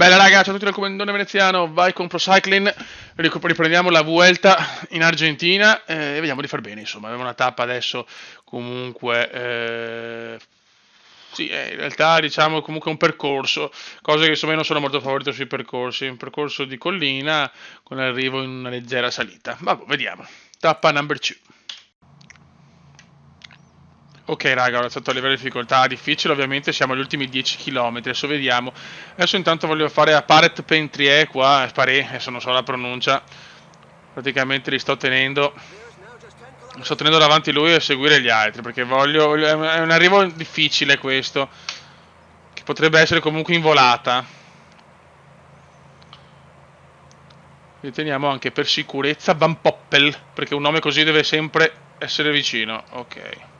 Bella raga, ciao a tutti dal comandone veneziano, vai con Procycling, riprendiamo la Vuelta in Argentina e vediamo di far bene, insomma, abbiamo una tappa adesso comunque, sì, in realtà diciamo comunque un percorso, cose che insomma io non sono molto favorito sui percorsi, un percorso di collina con arrivo in una leggera salita, vabbè, vediamo, tappa number 2. Ok raga, ho alzato a livello di difficoltà difficile, ovviamente siamo agli ultimi 10 km, adesso vediamo. Adesso intanto voglio fare a Paret Pentrie qua, Paré, adesso non so la pronuncia, praticamente li sto tenendo davanti lui e seguire gli altri, perché è un arrivo difficile questo, che potrebbe essere comunque in volata. Riteniamo anche per sicurezza Van Poppel, perché un nome così deve sempre essere vicino, ok.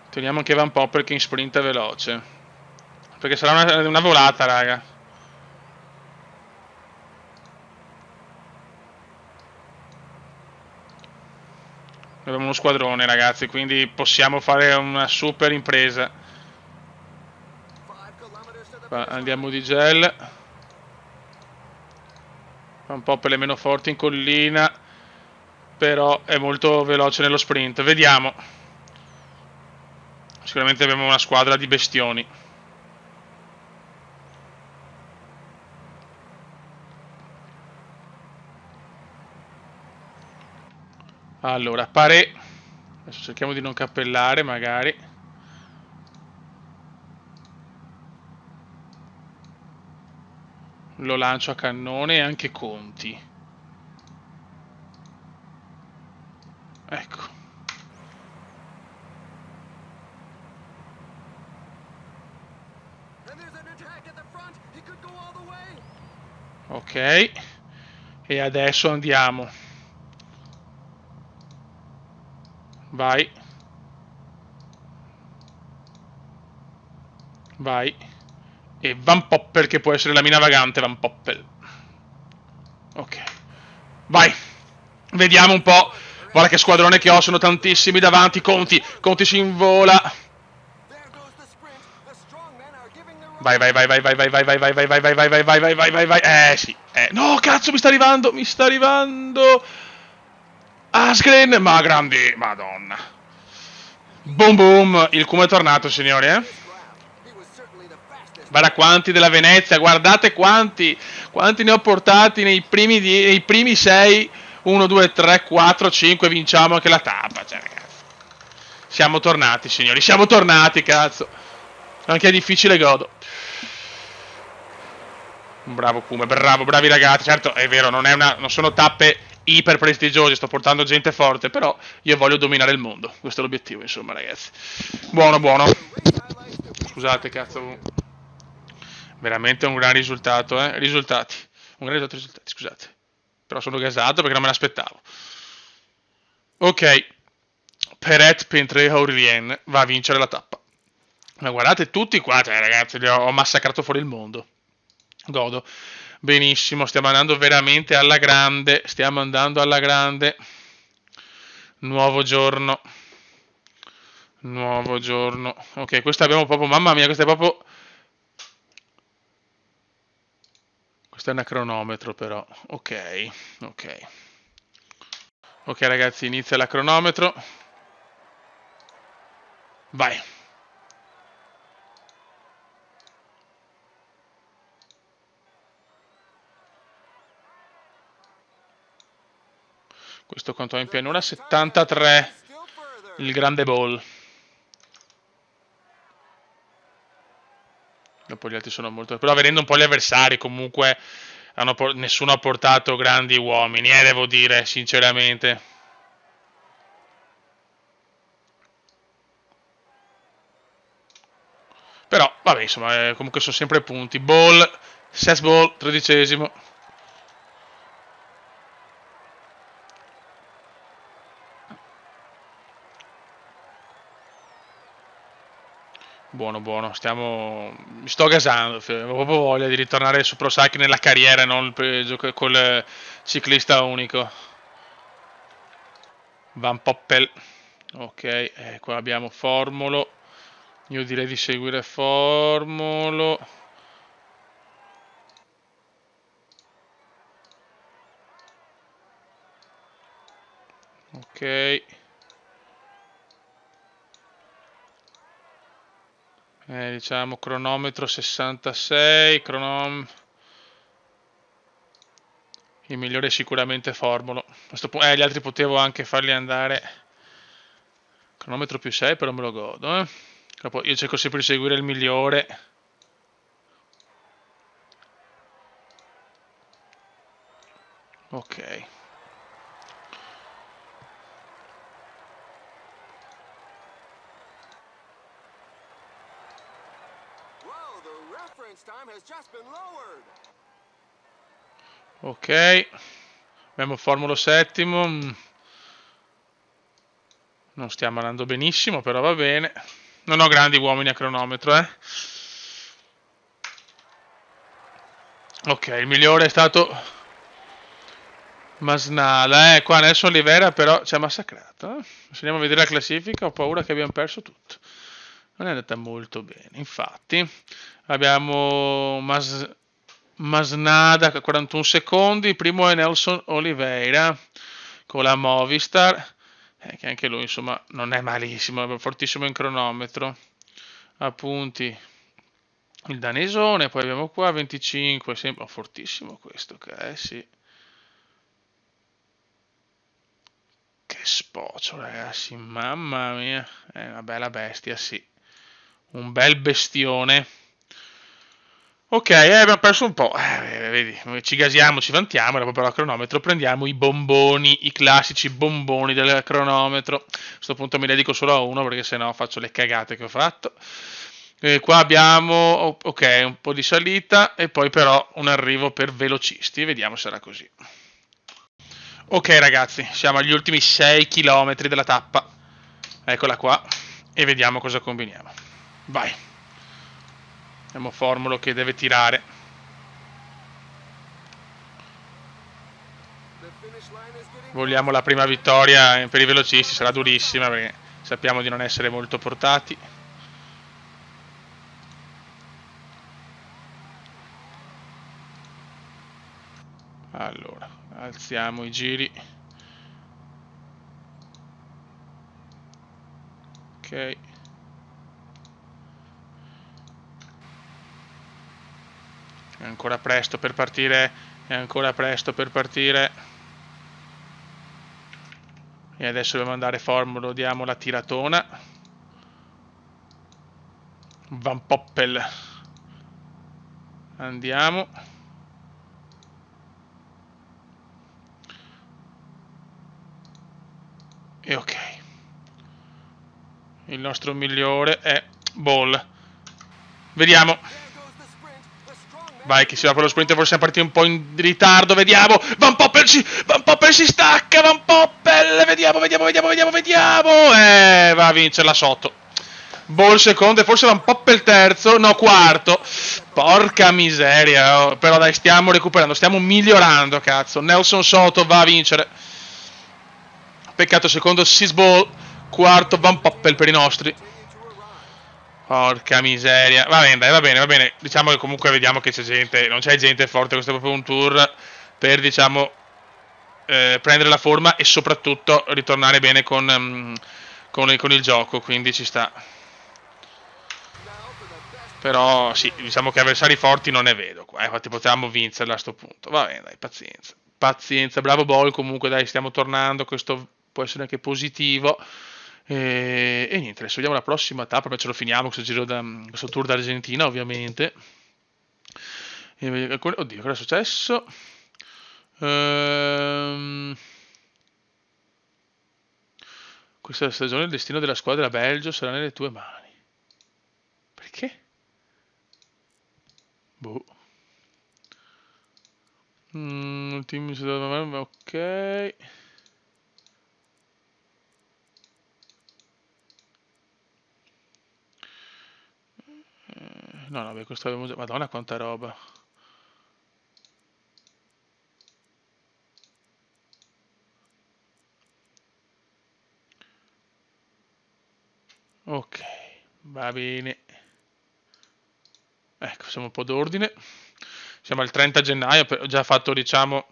Teniamo anche Van Poppel che in sprint è veloce. Perché sarà una volata, raga. Abbiamo uno squadrone, ragazzi, quindi possiamo fare una super impresa. Andiamo di gel. Van Poppel è meno forte in collina, però è molto veloce nello sprint. Vediamo. Sicuramente abbiamo una squadra di bestioni. Allora, Paré. Adesso cerchiamo di non cappellare, magari. Lo lancio a cannone e anche Conti. Ecco. Ok. E adesso andiamo. Vai. Vai. E Van Poppel che può essere la mina vagante, Van Poppel. Ok. Vai. Vediamo un po'. Guarda che squadrone che ho, sono tantissimi davanti. Conti si invola. Vai, vai, vai, vai, vai, vai, vai, vai, vai, vai, vai, vai, vai, vai, vai, vai, vai, vai, vai. Sì. No, cazzo, mi sta arrivando, mi sta arrivando. Asgren, ma grandi, madonna. Boom boom, il Kuma è tornato, signori, Guarda quanti della Venezia, guardate quanti ne ho portati nei primi 6. 1, 2, 3, 4, 5, vinciamo anche la tappa, cioè, ragazzi. Siamo tornati, signori, siamo tornati, cazzo. Anche è difficile godo. Bravo Kuma, bravo, bravi ragazzi. Certo, è vero, non sono tappe iper prestigiose, sto portando gente forte, però io voglio dominare il mondo. Questo è l'obiettivo, insomma, ragazzi. Buono, buono. Scusate, cazzo. Veramente un gran risultato, Risultati. Un gran risultati, scusate. Però sono gasato perché non me l'aspettavo. Ok. Peret Pentre Aurelien va a vincere la tappa. Ma guardate tutti qua, cioè, ragazzi, li ho massacrato fuori il mondo. Godo. Benissimo, stiamo andando veramente alla grande. Stiamo andando alla grande. Nuovo giorno. Nuovo giorno. Ok, questa abbiamo proprio... Mamma mia, questa è proprio... Questo è un cronometro però. Ok, ok. Ok ragazzi, inizia la cronometro. Vai. Questo quanto è in pianura? 73. Il grande ball. Dopo gli altri sono molto... Però vedendo un po' gli avversari comunque nessuno ha portato grandi uomini, devo dire, sinceramente. Però, vabbè, insomma, comunque sono sempre punti. Ball, Seth Ball, 13esimo. Buono, buono, mi sto gasando, avevo proprio voglia di ritornare su Procycling nella carriera, non col ciclista unico. Van Poppel, ok, qua abbiamo Formolo, Io direi di seguire Formolo. Ok. Diciamo cronometro 66, il migliore è sicuramente Formolo. Gli altri potevo anche farli andare. Cronometro più 6, però me lo godo. Io cerco sempre di seguire il migliore. Ok. Ok. Abbiamo Formolo settimo. Non stiamo andando benissimo, però va bene. Non ho grandi uomini a cronometro, Ok, il migliore è stato Masnada. Qua Nelson Oliveira però ci ha massacrato. Se andiamo a vedere la classifica, ho paura che abbiamo perso tutto. Non è andata molto bene. Infatti, abbiamo Masnada 41 secondi. Il primo è Nelson Oliveira con la Movistar. Che anche lui, insomma, non è malissimo, è fortissimo in cronometro. Appunti il danesone, poi abbiamo qua 25, sempre fortissimo questo, ok, sì. Che spoccio, ragazzi, mamma mia, è una bella bestia, sì. Un bel bestione. Ok, abbiamo perso un po'. Vedi, ci gasiamo, ci vantiamo, dopo però al cronometro prendiamo i bomboni, i classici bomboni del cronometro. A questo punto mi dedico solo a uno perché sennò faccio le cagate che ho fatto. Qua abbiamo, ok, un po' di salita e poi però un arrivo per velocisti. Vediamo se sarà così. Ok ragazzi, siamo agli ultimi 6 km della tappa. Eccola qua. E vediamo cosa combiniamo. Vai. Abbiamo Formolo che deve tirare. Vogliamo la prima vittoria per i velocisti, sarà durissima perché sappiamo di non essere molto portati. Allora, alziamo i giri. Ok. È ancora presto per partire, è ancora presto per partire. E adesso dobbiamo andare Formolo, diamo la tiratona. Van Poppel. Andiamo. E ok. Il nostro migliore è Ball. Vediamo. Vai che si va per lo sprint, forse siamo partiti un po' in ritardo, vediamo. Van Poppel si stacca, Van Poppel. Vediamo. Va a vincerla sotto. Ball secondo e forse Van Poppel terzo, no quarto. Porca miseria, oh. Però dai, stiamo recuperando, stiamo migliorando, cazzo. Nelson Soto va a vincere. Peccato secondo Sisball, quarto Van Poppel per i nostri. Porca miseria. Va bene, dai, va bene. Diciamo che comunque vediamo che c'è gente, non c'è gente forte, questo è proprio un tour per, diciamo, prendere la forma e soprattutto ritornare bene con il gioco, quindi ci sta. Però sì, diciamo che avversari forti non ne vedo qua, infatti potevamo vincerla a sto punto. Va bene, dai, pazienza. Pazienza, bravo Ball, comunque dai, stiamo tornando, questo può essere anche positivo. E niente, adesso vediamo la prossima tappa, poi ce lo finiamo questo tour d'Argentina, ovviamente. Oddio, cosa è successo? Questa stagione il destino della squadra Belgio sarà nelle tue mani. Perché? Boh. Team ok. No, vabbè, questo avevo già. Madonna, quanta roba. Ok, Va bene. Ecco, facciamo un po' d'ordine. Siamo al 30 gennaio, ho già fatto, diciamo,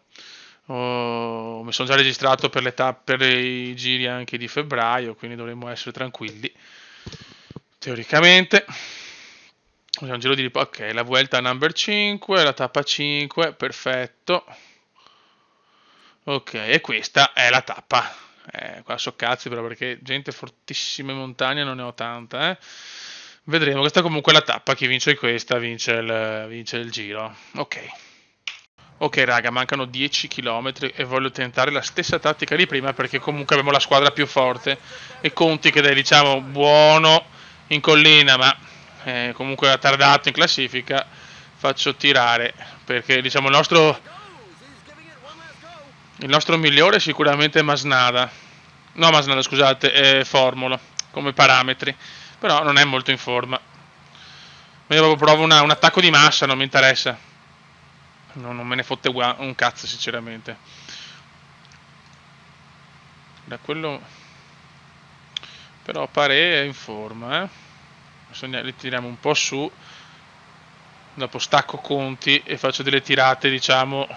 mi sono già registrato per per i giri anche di febbraio, quindi dovremmo essere tranquilli. Teoricamente. Un giro di ok, la Vuelta number 5, la tappa 5, perfetto. Ok, e questa è la tappa. Qua so cazzi però perché gente fortissima in montagna non ne ho tanta, eh. Vedremo, questa comunque è la tappa, chi vince questa vince il giro. Ok. Ok raga, mancano 10 km e voglio tentare la stessa tattica di prima perché comunque abbiamo la squadra più forte e Conti che è diciamo buono in collina ma comunque ha tardato in classifica, faccio tirare perché diciamo il nostro migliore è sicuramente Masnada, no Masnada scusate, è Formolo come parametri, però non è molto in forma. Ma io proprio provo un attacco di massa, non mi interessa. Non me ne fotte un cazzo, sinceramente. Da quello. Però Pare è in forma, eh. Bisogna li tiriamo un po' su. Dopo stacco Conti e faccio delle tirate, diciamo.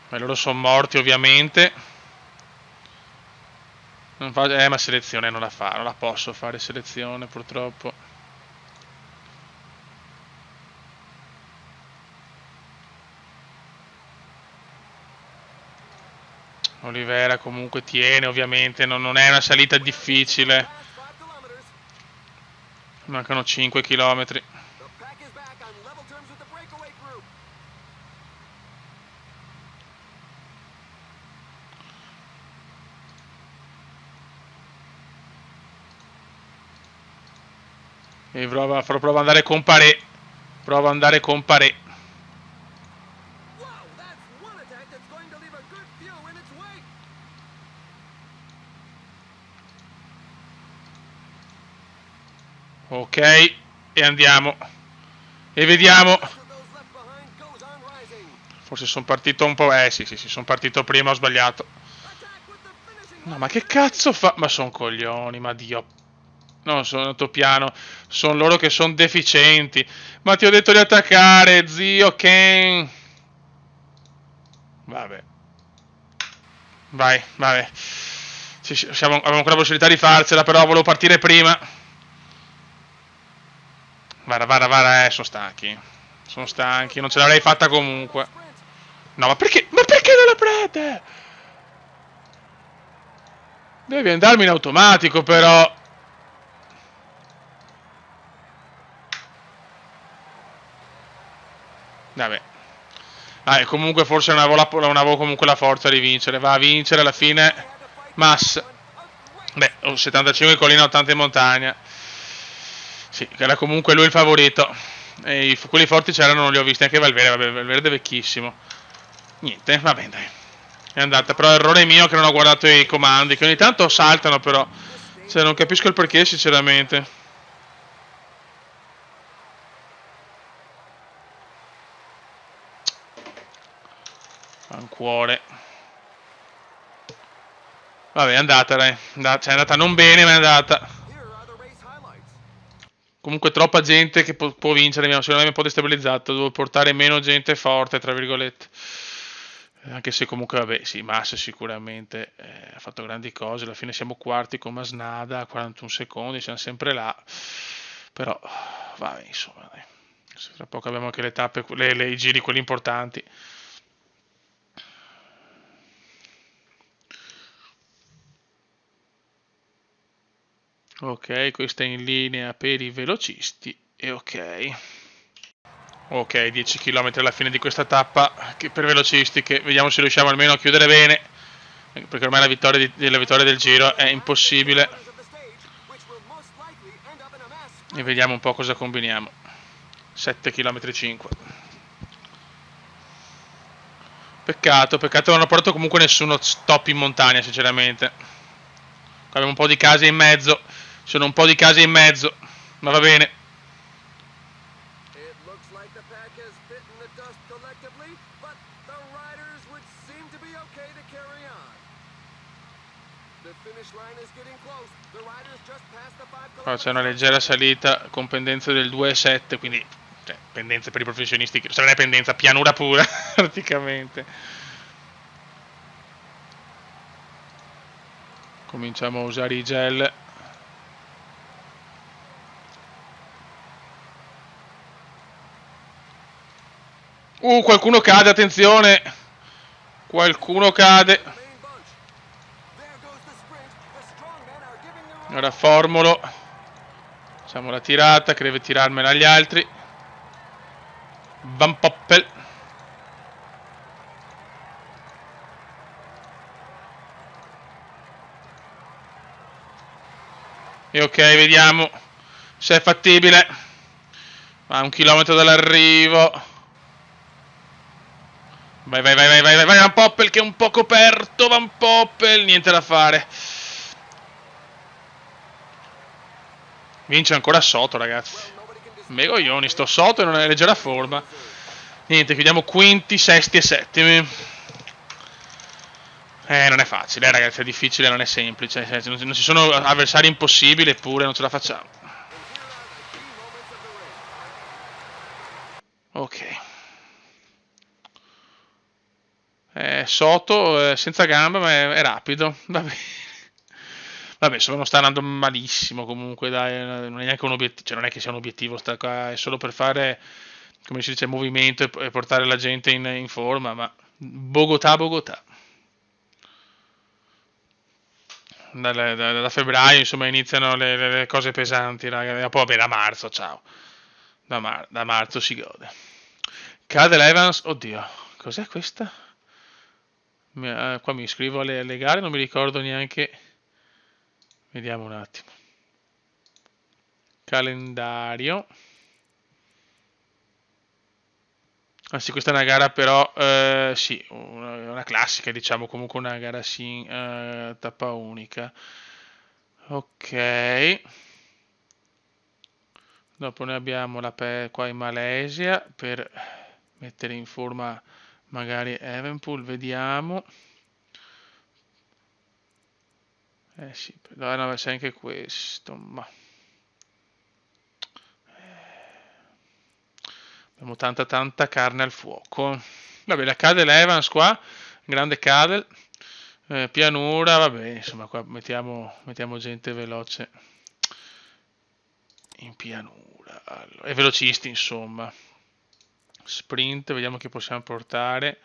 Ma loro sono morti, ovviamente. Ma selezione non la fa, non la posso fare selezione, purtroppo. Olivera comunque tiene, ovviamente, non è una salita difficile. Mancano 5 km. E prova ad andare con Pare. Prova ad andare con Pare. Ok, e andiamo. E vediamo. Forse sono partito un po'. Sì, sono partito prima, ho sbagliato. No, ma che cazzo fa? Ma sono coglioni, ma Dio. No, sono andato piano. Sono loro che sono deficienti. Ma ti ho detto di attaccare, zio Ken. Vabbè. Vai, vabbè. Abbiamo ancora la possibilità di farcela, però volevo partire prima. Vada, sono stanchi. Sono stanchi, non ce l'avrei fatta comunque. No, ma perché? Ma perché non la prende? Devi andarmi in automatico, però. Vabbè. Comunque forse non avevo comunque la forza di vincere. Va a vincere alla fine. Mass. Beh, 75 collina, 80 in montagna. Sì, era comunque lui il favorito. E quelli forti c'erano, non li ho visti. Anche Valverde, vabbè, Valverde è vecchissimo. Niente, va bene, dai. È andata, però errore mio che non ho guardato i comandi, che ogni tanto saltano però. Cioè, non capisco il perché, sinceramente. Fancuore. Vabbè, è andata, dai. Cioè, è andata non bene, ma è andata. Comunque troppa gente che può vincere, secondo me mi ha un po' destabilizzato. Devo portare meno gente forte, tra virgolette. Anche se comunque, vabbè, sì, Massa sicuramente ha fatto grandi cose. Alla fine siamo quarti con Masnada a 41 secondi, siamo sempre là. Però, vabbè, insomma, dai. Tra poco abbiamo anche le tappe, i giri, quelli importanti. Ok, questa è in linea per i velocisti. E ok. Ok, 10 km alla fine di questa tappa che per velocisti, che vediamo se riusciamo almeno a chiudere bene, perché ormai la vittoria del giro è impossibile. E vediamo un po' cosa combiniamo. 7 km 5. Peccato non ho portato comunque nessuno stop in montagna, sinceramente. Abbiamo un po' di case in mezzo, sono un po' di case in mezzo, ma va bene. Qua c'è una leggera salita con pendenza del 2,7, quindi cioè, pendenza per i professionisti, se non è pendenza, pianura pura praticamente. Cominciamo a usare i gel. Qualcuno cade, attenzione! Qualcuno cade. Ora formolo. Facciamo la tirata, che deve tirarmela agli altri. Van Poppel. E ok, vediamo se è fattibile. A 1 chilometro dall'arrivo. Vai, vai, vai, vai, vai, vai, Van Poppel che è un po' coperto. Van Poppel, niente da fare. Vince ancora Soto, ragazzi. Megoglioni, sto Soto in una leggera forma. Niente, chiudiamo quinti, sesti e settimi. Non è facile, ragazzi, è difficile, non è semplice. Non ci sono avversari impossibili, eppure non ce la facciamo. Ok. Soto senza gamba, ma è rapido. Vabbè. Vabbè, insomma, non sta andando malissimo comunque, dai, non è neanche un obiettivo, cioè non è che sia un obiettivo, sta qua, è solo per fare, come si dice, movimento e portare la gente in forma, ma Bogotà, Bogotà. Da febbraio, insomma, iniziano le cose pesanti, raga. Poi, vabbè, da marzo, ciao. Da marzo si gode. Cadel Evans, oddio, cos'è questa? Qua mi iscrivo alle gare, non mi ricordo neanche. Vediamo un attimo. Calendario. Ah sì, questa è una gara però, sì, una classica, diciamo, comunque una gara sì, tappa unica. Ok. Dopo noi abbiamo qua in Malesia per mettere in forma magari Evenpool, vediamo. Sì, no, c'è anche questo, ma abbiamo tanta carne al fuoco. Vabbè, la Cadel Evans qua, grande Cadel, pianura, vabbè, insomma qua mettiamo gente veloce in pianura. Allora, e velocisti, insomma. Sprint, vediamo che possiamo portare.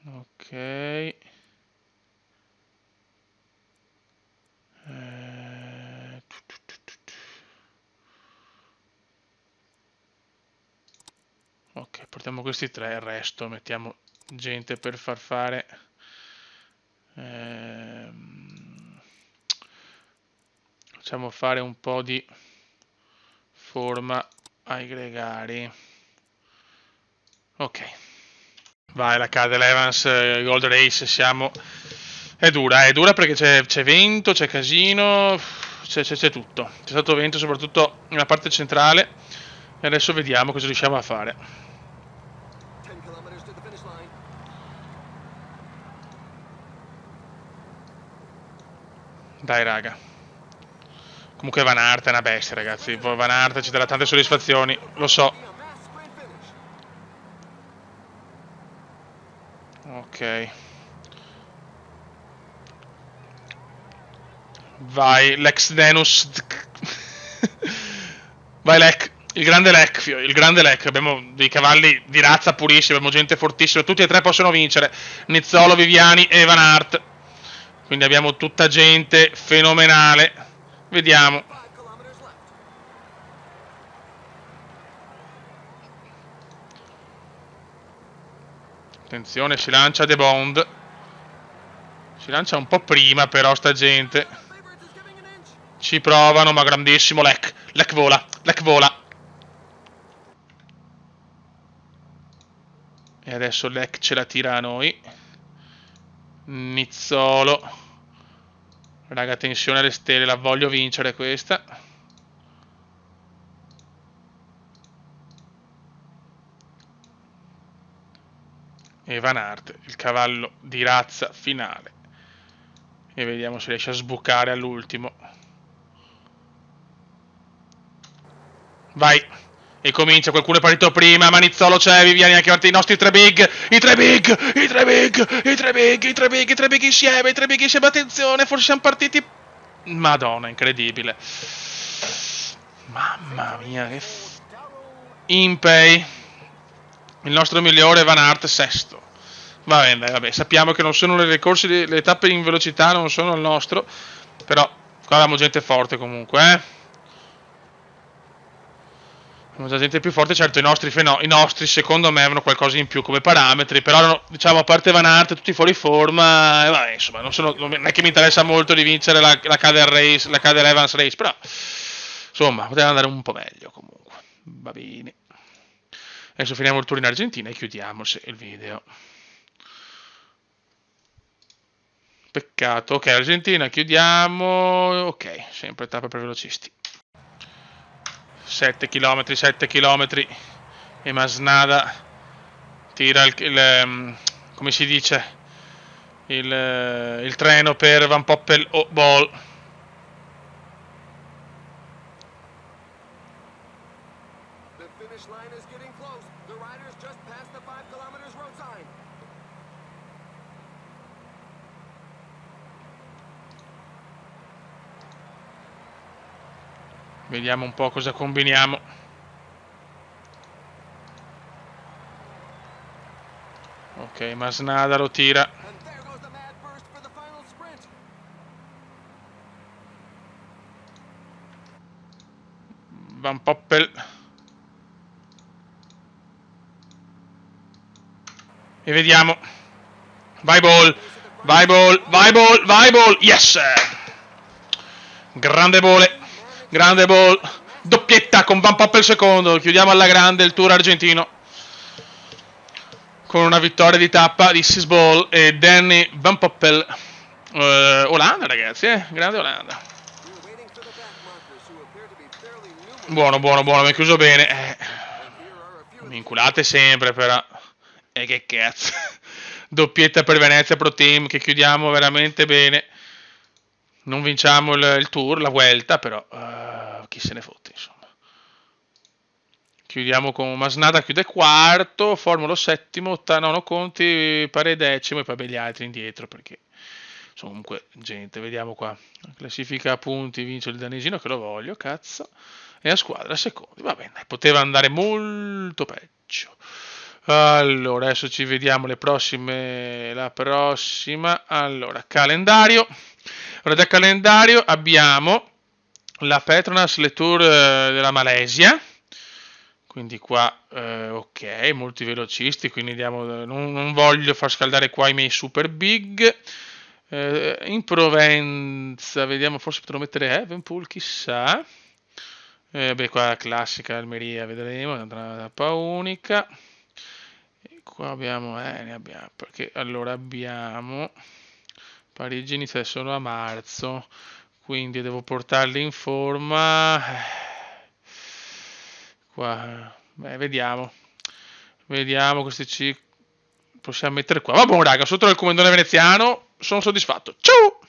Ok. Ok, portiamo questi tre, il resto mettiamo gente per far fare facciamo fare un po' di forma ai gregari. Ok, vai la Cadel Evans Gold Race, siamo. È dura perché c'è vento, c'è casino, c'è tutto. C'è stato vento soprattutto nella parte centrale e adesso vediamo cosa riusciamo a fare. Dai raga. Comunque Van Aert è una bestia, ragazzi. Van Aert ci darà tante soddisfazioni, lo so. Ok. Vai, Lex Denus. Vai, Lec. Il grande Lec. Abbiamo dei cavalli di razza purissima, abbiamo gente fortissima. Tutti e tre possono vincere. Nizzolo, Viviani e Van Aert. Quindi abbiamo tutta gente fenomenale. Vediamo. Attenzione, si lancia De Bond. Si lancia un po' prima però sta gente. Ci provano, ma grandissimo Lec. Lec vola. Lec vola. E adesso Lec ce la tira a noi. Nizzolo. Raga, tensione alle stelle, la voglio vincere questa. e Van Aert, il cavallo di razza finale. E vediamo se riesce a sbucare all'ultimo. Vai. E comincia, qualcuno è partito prima, Manizzolo c'è, Viviani anche i nostri tre big, i tre big, i tre big, i tre big, i tre big, i tre big insieme, i tre big insieme, attenzione, forse siamo partiti. Madonna, incredibile. Mamma mia, che Impey, il nostro migliore Van Aert sesto. Va bene, vabbè, sappiamo che non sono le corse, le tappe in velocità non sono il nostro, però qua abbiamo gente forte comunque, Abbiamo già gente più forte, certo i nostri secondo me avevano qualcosa in più come parametri, però diciamo a parte Van Aert tutti fuori forma, vabbè, insomma non è che mi interessa molto di vincere la Cader Race, la Cader Evans Race, però insomma poteva andare un po' meglio comunque, va bene. Adesso finiamo il tour in Argentina e chiudiamo il video. Peccato, ok, Argentina, chiudiamo, ok, sempre tappa per velocisti. 7 km, 7 km e Masnada tira come si dice, il treno per Van Poppel o Ball. Vediamo un po' cosa combiniamo. Ok, Masnada lo tira. Van Poppel. E vediamo. Vai Ball. Vai Ball. Vai Ball. Vai Ball. Yes! Grande Ball. Grande Ball. Doppietta con Van Poppel secondo. Chiudiamo alla grande il tour argentino. Con una vittoria di tappa di Sisball e Danny Van Poppel. Olanda ragazzi, grande Olanda. Buono, buono, buono, mi ha chiuso bene. Mi inculate sempre però. E che cazzo. Doppietta per Venezia Pro Team che chiudiamo veramente bene. Non vinciamo il tour, la Vuelta, però chi se ne fotte insomma. Chiudiamo con Masnada, chiude quarto, Formolo settimo, nono Conti, pare decimo e poi gli altri indietro perché sono comunque gente. Vediamo qua, classifica a punti, vince il danesino che lo voglio, cazzo, e la squadra secondi, va bene, poteva andare molto peggio. Allora, adesso ci vediamo la prossima, allora, calendario. Allora, da calendario abbiamo la Petronas Le Tour della Malesia. Quindi qua, ok, molti velocisti, quindi non voglio far scaldare qua i miei super big. In Provenza, vediamo, forse potrò mettere Evenpool, chissà. Beh, qua classica Almeria, vedremo, una tappa unica. E qua abbiamo, ne abbiamo, perché allora abbiamo Parigi inizia solo a marzo, quindi devo portarli in forma. Qua, vediamo questi ci possiamo mettere qua. Va buono raga, sotto il comandone veneziano sono soddisfatto. Ciao!